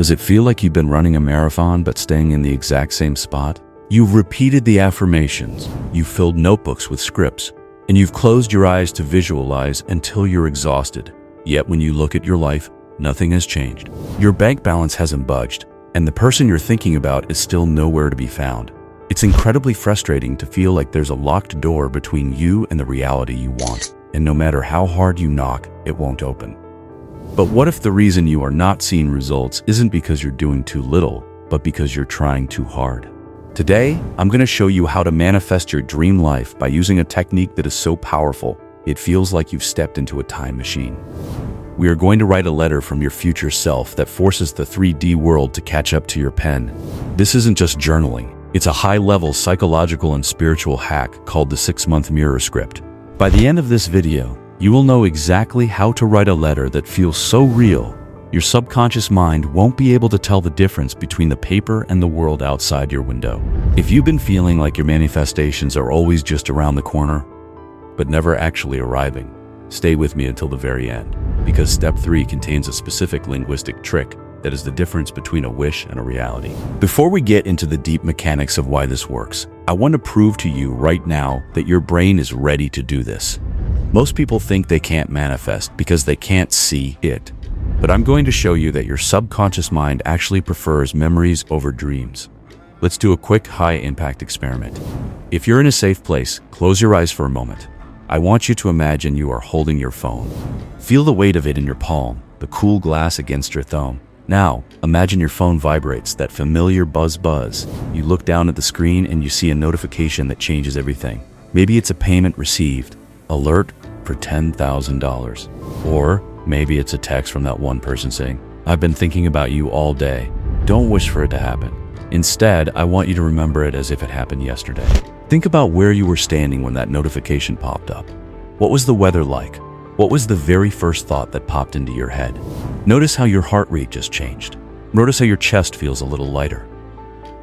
Does it feel like you've been running a marathon but staying in the exact same spot? You've repeated the affirmations, you've filled notebooks with scripts, and you've closed your eyes to visualize until you're exhausted. Yet when you look at your life, nothing has changed. Your bank balance hasn't budged, and the person you're thinking about is still nowhere to be found. It's incredibly frustrating to feel like there's a locked door between you and the reality you want, and no matter how hard you knock, it won't open. But what if the reason you are not seeing results isn't because you're doing too little, but because you're trying too hard? Today, I'm going to show you how to manifest your dream life by using a technique that is so powerful, it feels like you've stepped into a time machine. We are going to write a letter from your future self that forces the 3D world to catch up to your pen. This isn't just journaling. It's a high-level psychological and spiritual hack called the 6-month mirror script. By the end of this video, you will know exactly how to write a letter that feels so real, your subconscious mind won't be able to tell the difference between the paper and the world outside your window. If you've been feeling like your manifestations are always just around the corner, but never actually arriving, stay with me until the very end, because step 3 contains a specific linguistic trick that is the difference between a wish and a reality. Before we get into the deep mechanics of why this works, I want to prove to you right now that your brain is ready to do this. Most people think they can't manifest because they can't see it. But I'm going to show you that your subconscious mind actually prefers memories over dreams. Let's do a quick high-impact experiment. If you're in a safe place, close your eyes for a moment. I want you to imagine you are holding your phone. Feel the weight of it in your palm, the cool glass against your thumb. Now, imagine your phone vibrates, that familiar buzz. You look down at the screen and you see a notification that changes everything. Maybe it's a payment received, alert for $10,000. Or maybe it's a text from that one person saying, "I've been thinking about you all day." Don't wish for it to happen. Instead, I want you to remember it as if it happened yesterday. Think about where you were standing when that notification popped up. What was the weather like? What was the very first thought that popped into your head? Notice how your heart rate just changed. Notice how your chest feels a little lighter.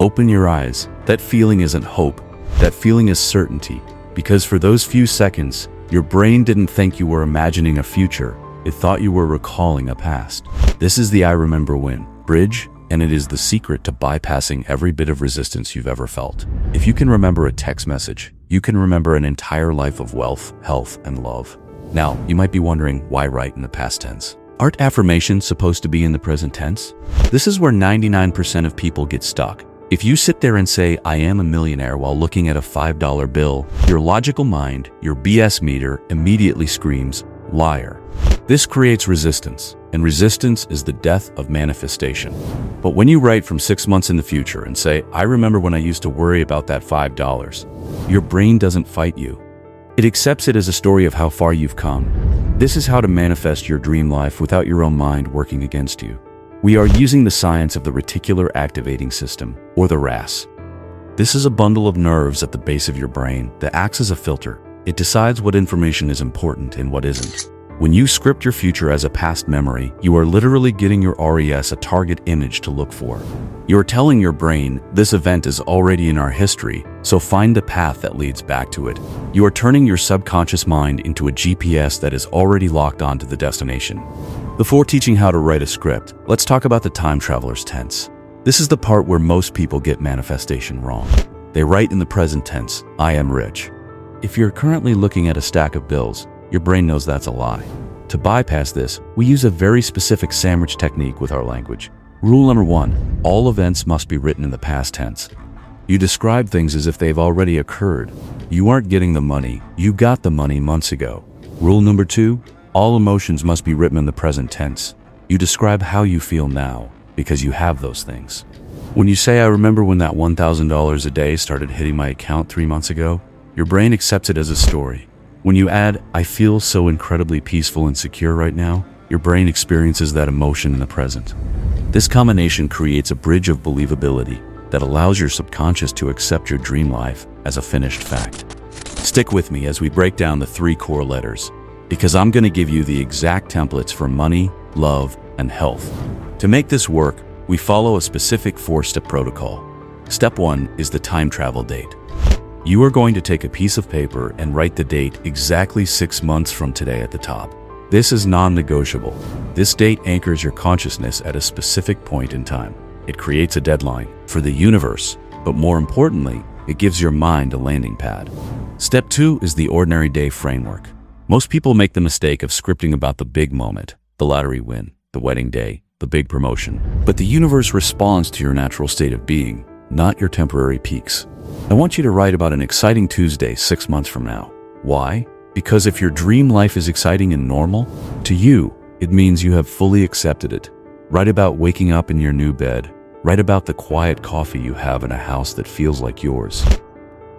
Open your eyes. That feeling isn't hope. That feeling is certainty. Because for those few seconds, your brain didn't think you were imagining a future. It thought you were recalling a past. This is the I remember when bridge, and it is the secret to bypassing every bit of resistance you've ever felt. If you can remember a text message, you can remember an entire life of wealth, health, and love. Now, you might be wondering, why write in the past tense? Aren't affirmations supposed to be in the present tense? This is where 99% of people get stuck. If you sit there and say, "I am a millionaire," while looking at a $5 bill, your logical mind, your BS meter, immediately screams, "Liar." This creates resistance, and resistance is the death of manifestation. But when you write from 6 months in the future and say, "I remember when I used to worry about that $5, your brain doesn't fight you. It accepts it as a story of how far you've come. This is how to manifest your dream life without your own mind working against you. We are using the science of the Reticular Activating System, or the RAS. This is a bundle of nerves at the base of your brain that acts as a filter. It decides what information is important and what isn't. When you script your future as a past memory, you are literally getting your RES a target image to look for. You are telling your brain, this event is already in our history, so find the path that leads back to it. You are turning your subconscious mind into a GPS that is already locked onto the destination. Before teaching how to write a script, let's talk about the time traveler's tense. This is the part where most people get manifestation wrong. They write in the present tense, "I am rich." If you're currently looking at a stack of bills, your brain knows that's a lie. To bypass this, we use a very specific sandwich technique with our language. Rule number 1, all events must be written in the past tense. You describe things as if they've already occurred. You aren't getting the money, you got the money months ago. Rule number 2, all emotions must be written in the present tense. You describe how you feel now, because you have those things. When you say, "I remember when that $1,000 a day started hitting my account 3 months ago," your brain accepts it as a story. When you add, "I feel so incredibly peaceful and secure right now," your brain experiences that emotion in the present. This combination creates a bridge of believability that allows your subconscious to accept your dream life as a finished fact. Stick with me as we break down the 3 core letters, because I'm going to give you the exact templates for money, love, and health. To make this work, we follow a specific 4-step protocol. Step 1 is the time travel date. You are going to take a piece of paper and write the date exactly 6 months from today at the top. This is non-negotiable. This date anchors your consciousness at a specific point in time. It creates a deadline for the universe, but more importantly, it gives your mind a landing pad. Step 2 is the ordinary day framework. Most people make the mistake of scripting about the big moment, the lottery win, the wedding day, the big promotion. But the universe responds to your natural state of being, not your temporary peaks. I want you to write about an exciting Tuesday 6 months from now. Why? Because if your dream life is exciting and normal, to you, it means you have fully accepted it. Write about waking up in your new bed. Write about the quiet coffee you have in a house that feels like yours.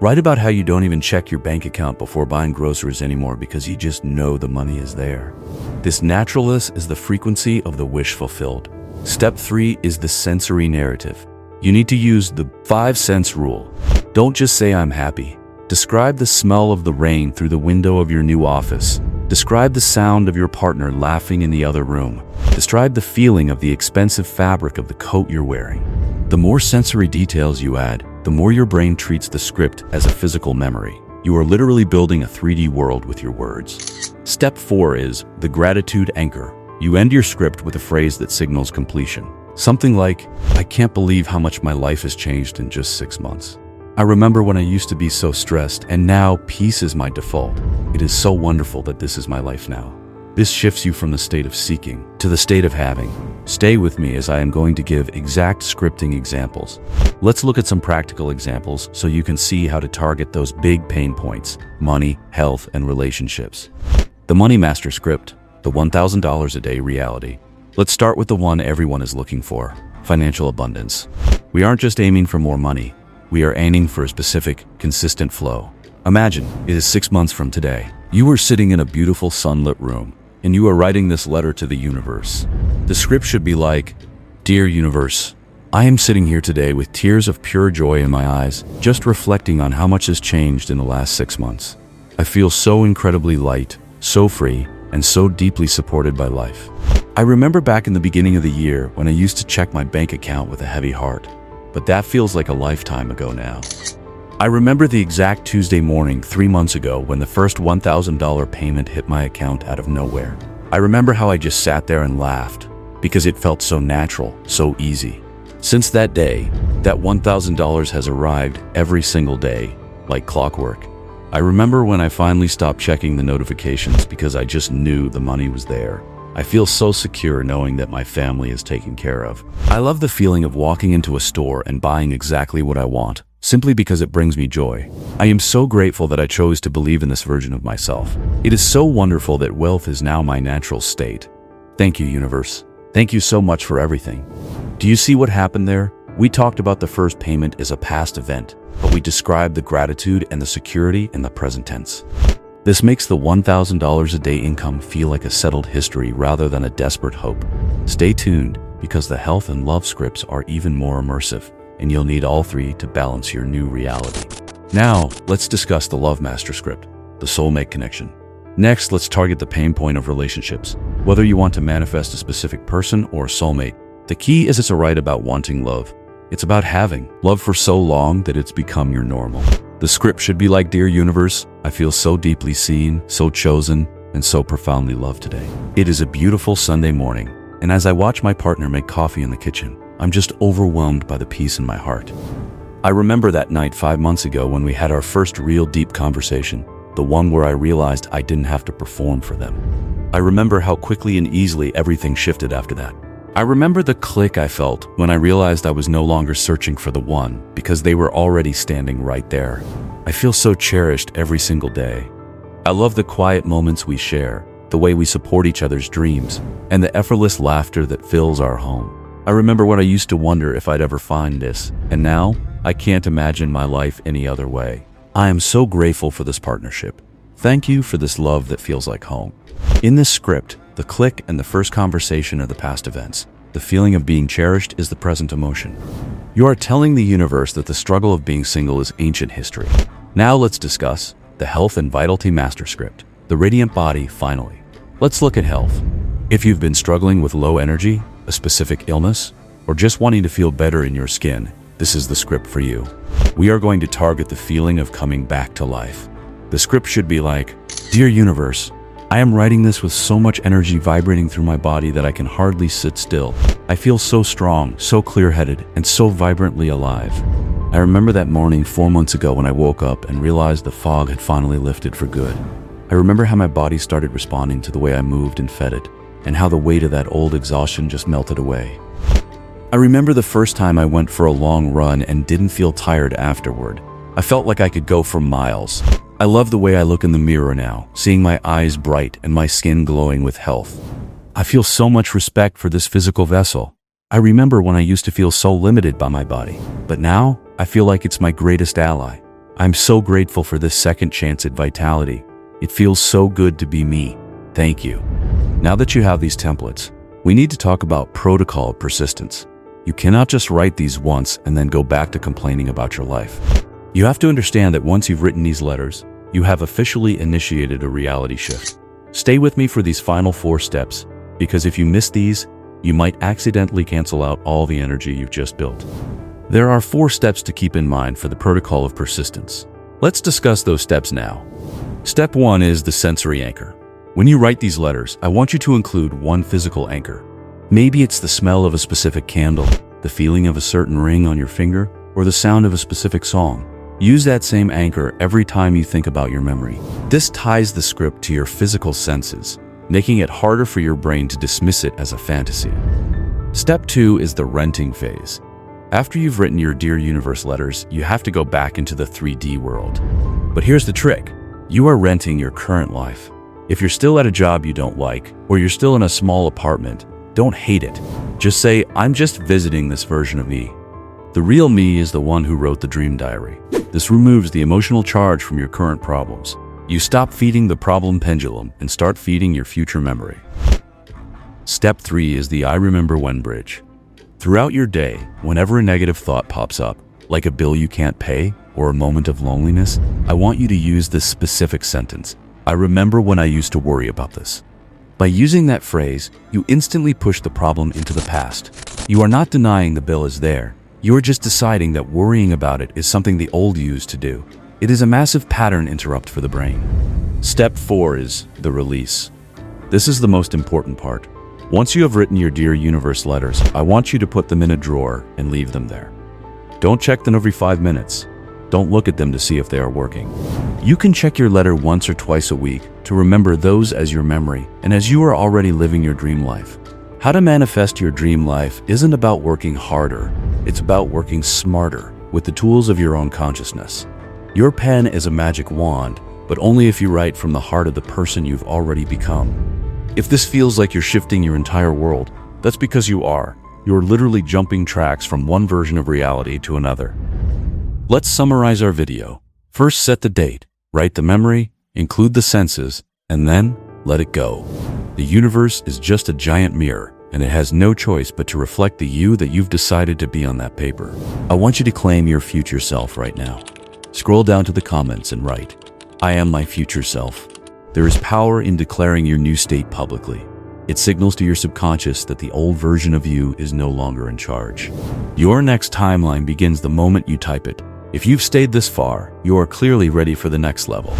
Write about how you don't even check your bank account before buying groceries anymore because you just know the money is there. This naturalness is the frequency of the wish fulfilled. Step 3 is the sensory narrative. You need to use the 5 sense rule. Don't just say I'm happy. Describe the smell of the rain through the window of your new office. Describe the sound of your partner laughing in the other room. Describe the feeling of the expensive fabric of the coat you're wearing. The more sensory details you add, the more your brain treats the script as a physical memory. You are literally building a 3D world with your words. Step 4 is the gratitude anchor. You end your script with a phrase that signals completion. Something like, I can't believe how much my life has changed in just 6 months. I remember when I used to be so stressed, and now peace is my default. It is so wonderful that this is my life now. This shifts you from the state of seeking to the state of having. Stay with me as I am going to give exact scripting examples. Let's look at some practical examples so you can see how to target those big pain points: money, health, and relationships. The Money Master Script, the $1,000 a day reality. Let's start with the one everyone is looking for: financial abundance. We aren't just aiming for more money. We are aiming for a specific, consistent flow. Imagine it is 6 months from today. You are sitting in a beautiful sunlit room, and you are writing this letter to the universe. The script should be like, Dear Universe, I am sitting here today with tears of pure joy in my eyes, just reflecting on how much has changed in the last 6 months. I feel so incredibly light, so free, and so deeply supported by life. I remember back in the beginning of the year when I used to check my bank account with a heavy heart, but that feels like a lifetime ago now. I remember the exact Tuesday morning 3 months ago when the first $1,000 payment hit my account out of nowhere. I remember how I just sat there and laughed because it felt so natural, so easy. Since that day, that $1,000 has arrived every single day, like clockwork. I remember when I finally stopped checking the notifications because I just knew the money was there. I feel so secure knowing that my family is taken care of. I love the feeling of walking into a store and buying exactly what I want, simply because it brings me joy. I am so grateful that I chose to believe in this version of myself. It is so wonderful that wealth is now my natural state. Thank you, universe. Thank you so much for everything. Do you see what happened there? We talked about the first payment as a past event, but we described the gratitude and the security in the present tense. This makes the $1,000 a day income feel like a settled history rather than a desperate hope. Stay tuned, because the health and love scripts are even more immersive, and you'll need all 3 to balance your new reality. Now, let's discuss the Love Master Script, the soulmate connection. Next, let's target the pain point of relationships. Whether you want to manifest a specific person or a soulmate, the key isn't to write about wanting love. It's about having love for so long that it's become your normal. The script should be like, Dear Universe, I feel so deeply seen, so chosen, and so profoundly loved today. It is a beautiful Sunday morning, and as I watch my partner make coffee in the kitchen, I'm just overwhelmed by the peace in my heart. I remember that night 5 months ago when we had our first real deep conversation, the one where I realized I didn't have to perform for them. I remember how quickly and easily everything shifted after that. I remember the click I felt when I realized I was no longer searching for the one because they were already standing right there. I feel so cherished every single day. I love the quiet moments we share, the way we support each other's dreams, and the effortless laughter that fills our home. I remember when I used to wonder if I'd ever find this, and now I can't imagine my life any other way. I am so grateful for this partnership. Thank you for this love that feels like home. In this script, the click and the first conversation are the past events. The feeling of being cherished is the present emotion. You are telling the universe that the struggle of being single is ancient history. Now let's discuss the Health and Vitality Master Script, the radiant body, finally. Let's look at health. If you've been struggling with low energy, a specific illness, or just wanting to feel better in your skin, this is the script for you. We are going to target the feeling of coming back to life. The script should be like, Dear Universe, I am writing this with so much energy vibrating through my body that I can hardly sit still. I feel so strong, so clear-headed, and so vibrantly alive. I remember that morning 4 months ago when I woke up and realized the fog had finally lifted for good. I remember how my body started responding to the way I moved and fed it, and how the weight of that old exhaustion just melted away. I remember the first time I went for a long run and didn't feel tired afterward. I felt like I could go for miles. I love the way I look in the mirror now, seeing my eyes bright and my skin glowing with health. I feel so much respect for this physical vessel. I remember when I used to feel so limited by my body, but now I feel like it's my greatest ally. I'm so grateful for this second chance at vitality. It feels so good to be me. Thank you. Now that you have these templates, we need to talk about protocol of persistence. You cannot just write these once and then go back to complaining about your life. You have to understand that once you've written these letters, you have officially initiated a reality shift. Stay with me for these final 4 steps, because if you miss these, you might accidentally cancel out all the energy you've just built. There are 4 steps to keep in mind for the protocol of persistence. Let's discuss those steps now. Step 1 is the sensory anchor. When you write these letters, I want you to include one physical anchor. Maybe it's the smell of a specific candle, the feeling of a certain ring on your finger, or the sound of a specific song. Use that same anchor every time you think about your memory. This ties the script to your physical senses, making it harder for your brain to dismiss it as a fantasy. Step 2 is the renting phase. After you've written your Dear Universe letters, you have to go back into the 3D world. But here's the trick. You are renting your current life. If you're still at a job you don't like, or you're still in a small apartment, don't hate it. Just say, I'm just visiting this version of me. The real me is the one who wrote the dream diary. This removes the emotional charge from your current problems. You stop feeding the problem pendulum and start feeding your future memory. Step 3 is the I remember when bridge. Throughout your day, whenever a negative thought pops up, like a bill you can't pay or a moment of loneliness, I want you to use this specific sentence. I remember when I used to worry about this. By using that phrase, you instantly push the problem into the past. You are not denying the bill is there. You are just deciding that worrying about it is something the old you used to do. It is a massive pattern interrupt for the brain. Step 4 is the release. This is the most important part. Once you have written your Dear Universe letters, I want you to put them in a drawer and leave them there. Don't check them every 5 minutes. Don't look at them to see if they are working. You can check your letter once or twice a week to remember those as your memory and as you are already living your dream life. How to manifest your dream life isn't about working harder. It's about working smarter with the tools of your own consciousness. Your pen is a magic wand, but only if you write from the heart of the person you've already become. If this feels like you're shifting your entire world, that's because you are. You're literally jumping tracks from one version of reality to another. Let's summarize our video. First, set the date, write the memory, include the senses, and then let it go. The universe is just a giant mirror, and it has no choice but to reflect the you that you've decided to be on that paper. I want you to claim your future self right now. Scroll down to the comments and write, I am my future self. There is power in declaring your new state publicly. It signals to your subconscious that the old version of you is no longer in charge. Your next timeline begins the moment you type it. If you've stayed this far, you are clearly ready for the next level.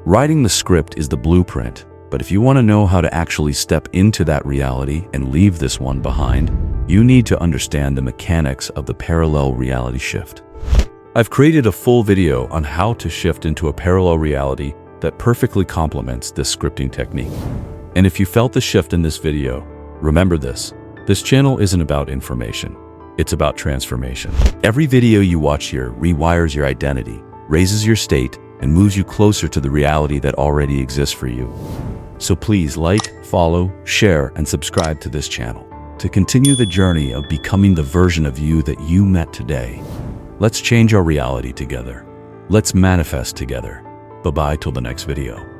Writing the script is the blueprint, but if you want to know how to actually step into that reality and leave this one behind, you need to understand the mechanics of the parallel reality shift. I've created a full video on how to shift into a parallel reality that perfectly complements this scripting technique. And if you felt the shift in this video, remember this. This channel isn't about information. It's about transformation. Every video you watch here rewires your identity, raises your state, and moves you closer to the reality that already exists for you. So please like, follow, share, and subscribe to this channel to continue the journey of becoming the version of you that you met today. Let's change our reality together. Let's manifest together. Bye-bye till the next video.